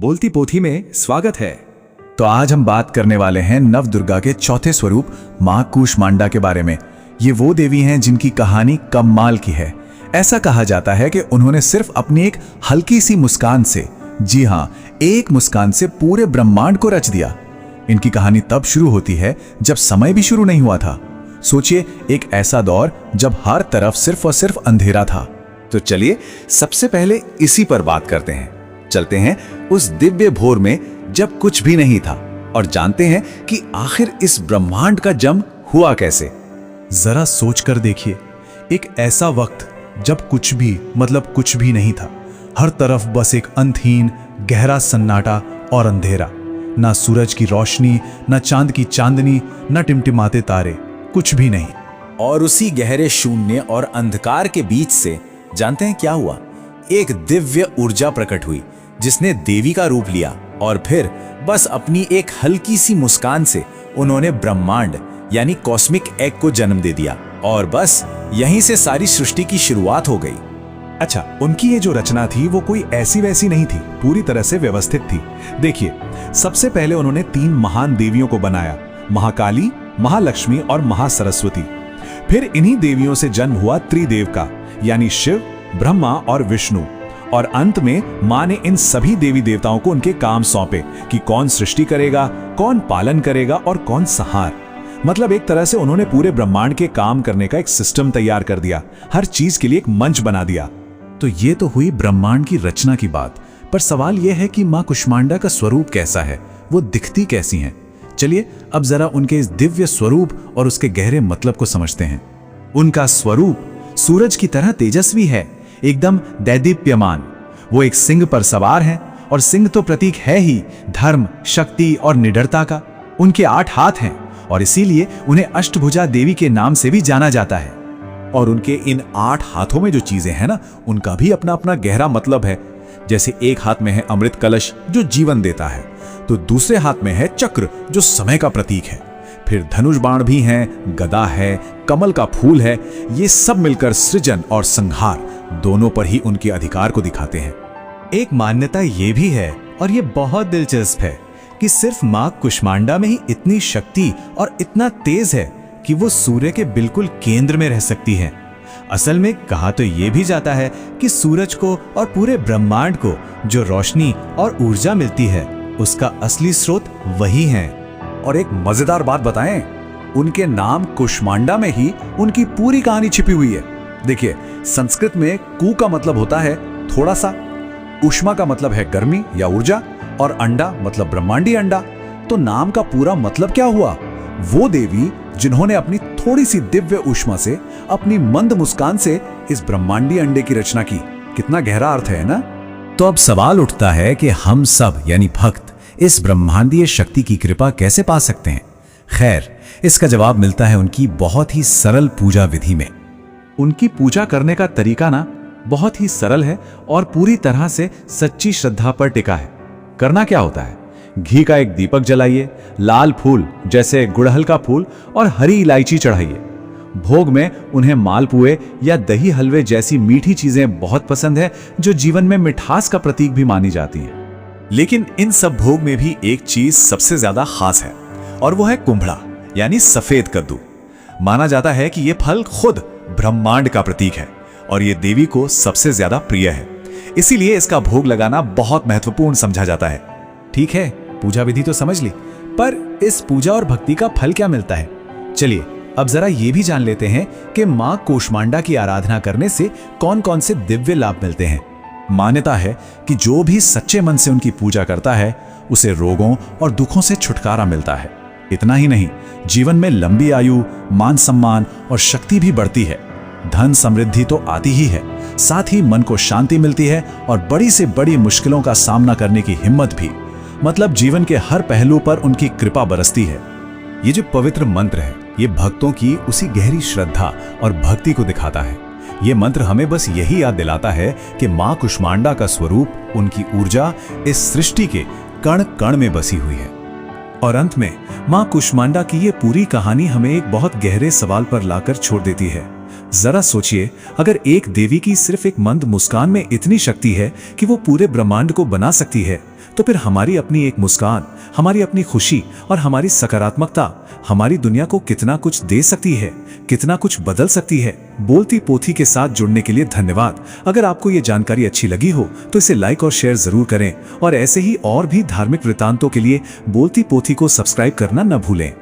बोलती पोथी में स्वागत है। तो आज हम बात करने वाले हैं नव दुर्गा के चौथे स्वरूप मां कूष्मांडा के बारे में। ये वो देवी हैं जिनकी कहानी कमाल की है। ऐसा कहा जाता है कि उन्होंने सिर्फ अपनी एक हल्की सी मुस्कान से, जी हां, एक मुस्कान से पूरे ब्रह्मांड को रच दिया। इनकी कहानी तब शुरू होती है जब समय भी शुरू नहीं हुआ था। सोचिए, एक ऐसा दौर जब हर तरफ सिर्फ और सिर्फ अंधेरा था। तो चलिए सबसे पहले इसी पर बात करते हैं। चलते हैं उस दिव्य भोर में जब कुछ भी नहीं था और जानते हैं कि आखिर इस ब्रह्मांड का जन्म हुआ कैसे। जरा सोच कर देखिए, एक ऐसा वक्त जब कुछ भी नहीं था। हर तरफ बस एक अंतहीन गहरा सन्नाटा और अंधेरा। ना सूरज की रोशनी, ना चांद की चांदनी, ना टिमटिमाते तारे, कुछ भी नहीं। और उसी गहरे शून्य और अंधकार के बीच से जानते हैं क्या हुआ? एक दिव्य ऊर्जा प्रकट हुई जिसने देवी का रूप लिया और फिर बस अपनी एक हल्की सी मुस्कान से उन्होंने ब्रह्मांड यानी कॉस्मिक एग को जन्म दे दिया। और बस यहीं से सारी सृष्टि की शुरुआत हो गई। अच्छा, उनकी ये जो रचना थी वो कोई ऐसी वैसी नहीं थी, पूरी तरह से व्यवस्थित थी। देखिए, सबसे पहले उन्होंने 3 महान देवियों को बनाया, महाकाली, महालक्ष्मी और महासरस्वती। फिर इन्हीं देवियों से जन्म हुआ त्रिदेव का, यानी शिव, ब्रह्मा और विष्णु। और अंत में मां ने इन सभी देवी देवताओं को उनके काम सौंपे कि कौन सृष्टि करेगा, कौन पालन करेगा और कौन संहार। मतलब एक तरह से उन्होंने पूरे ब्रह्मांड के काम करने का एक सिस्टम तैयार कर दिया, हर चीज के लिए एक मंच बना दिया। तो ये तो हुई ब्रह्मांड की रचना की बात, पर सवाल यह है कि मां कूष्मांडा का स्वरूप कैसा है, वो दिखती कैसी हैं? चलिए अब जरा उनके इस दिव्य स्वरूप और उसके गहरे मतलब को समझते हैं। उनका स्वरूप सूरज की तरह तेजस्वी है, एकदम दैदीप्यमान। वो एक सिंह पर सवार हैं और सिंह तो प्रतीक है ही धर्म, शक्ति और निडरता का। उनके 8 हाथ हैं और इसीलिए उन्हें अष्टभुजा देवी के नाम से भी जाना जाता है। और उनके इन 8 हाथों में जो चीजें हैं ना, उनका भी अपना अपना गहरा मतलब है। जैसे एक हाथ में है अमृत कलश जो जीवन देता है, तो दूसरे हाथ में है चक्र जो समय का प्रतीक है। फिर धनुष बाण भी हैं, गदा है, कमल का फूल है। ये सब मिलकर सृजन और संहार दोनों पर ही उनके अधिकार को दिखाते हैं। एक मान्यता ये भी है, और ये बहुत दिलचस्प है, कि सिर्फ मां कूष्मांडा में ही इतनी शक्ति और इतना तेज है कि वो सूर्य के बिल्कुल केंद्र में रह सकती हैं। असल में कहा तो ये भी जाता है कि सूरज को और पूरे ब्रह्मांड को जो रोशनी और ऊर्जा मिलती है, उसका असली स्रोत वही है। और एक मजेदार बात बताएं, उनके नाम कूष्मांडा में ही उनकी पूरी कहानी छिपी हुई है। देखिए, संस्कृत में कू का मतलब होता है थोड़ा सा, ऊष्मा का मतलब है गर्मी या ऊर्जा, और अंडा मतलब ब्रह्मांडी अंडा। तो नाम का पूरा मतलब क्या हुआ? वो देवी जिन्होंने अपनी थोड़ी सी दिव्य ऊष्मा से, अपनी मंद मुस्कान से इस ब्रह्मांडी अंडे की रचना की। कितना गहरा अर्थ है ना? तो अब सवाल उठता है कि हम सब यानी भक्त इस ब्रह्मांडीय शक्ति की कृपा कैसे पा सकते हैं? खैर, इसका जवाब मिलता है उनकी बहुत ही सरल पूजा विधि में। उनकी पूजा करने का तरीका ना बहुत ही सरल है और पूरी तरह से सच्ची श्रद्धा पर टिका है। करना क्या होता है? घी का एक दीपक जलाइए, लाल फूल जैसे गुड़हल का फूल और हरी इलायची चढ़ाइए। भोग में उन्हें मालपुए या दही हलवे जैसी मीठी चीजें बहुत पसंद है, जो जीवन में मिठास का प्रतीक भी मानी जाती है। लेकिन इन सब भोग में भी एक चीज सबसे ज्यादा खास है, और वो है कुंभड़ा यानी सफेद कद्दू। माना जाता है कि ये फल खुद ब्रह्मांड का प्रतीक है और ये देवी को सबसे ज्यादा प्रिय है, इसीलिए इसका भोग लगाना बहुत महत्वपूर्ण समझा जाता है। ठीक है, पूजा विधि तो समझ ली, पर इस पूजा और भक्ति का फल क्या मिलता है? चलिए अब जरा ये भी जान लेते हैं कि मां कूष्मांडा की आराधना करने से कौन कौन से दिव्य लाभ मिलते हैं। मान्यता है कि जो भी सच्चे मन से उनकी पूजा करता है, उसे रोगों और दुखों से छुटकारा मिलता है। इतना ही नहीं, जीवन में लंबी आयु, मान सम्मान और शक्ति भी बढ़ती है। धन समृद्धि तो आती ही है, साथ ही मन को शांति मिलती है और बड़ी से बड़ी मुश्किलों का सामना करने की हिम्मत भी। मतलब जीवन के हर पहलू पर उनकी कृपा बरसती है। ये जो पवित्र मंत्र है, ये भक्तों की उसी गहरी श्रद्धा और भक्ति को दिखाता है। ये मंत्र हमें बस यही याद दिलाता है कि मां कूष्मांडा का स्वरूप, उनकी ऊर्जा इस सृष्टि के कण कण में बसी हुई है। और अंत में मां कूष्मांडा की ये पूरी कहानी हमें एक बहुत गहरे सवाल पर लाकर छोड़ देती है जरा सोचिए, अगर एक देवी की सिर्फ एक मंद मुस्कान में इतनी शक्ति है कि वो पूरे ब्रह्मांड को बना सकती है, तो फिर हमारी अपनी एक मुस्कान, हमारी अपनी खुशी और हमारी सकारात्मकता हमारी दुनिया को कितना कुछ दे सकती है, कितना कुछ बदल सकती है। बोलती पोथी के साथ जुड़ने के लिए धन्यवाद। अगर आपको ये जानकारी अच्छी लगी हो तो इसे लाइक और शेयर जरूर करें और ऐसे ही और भी धार्मिक वृत्तांतों के लिए बोलती पोथी को सब्सक्राइब करना न भूलें।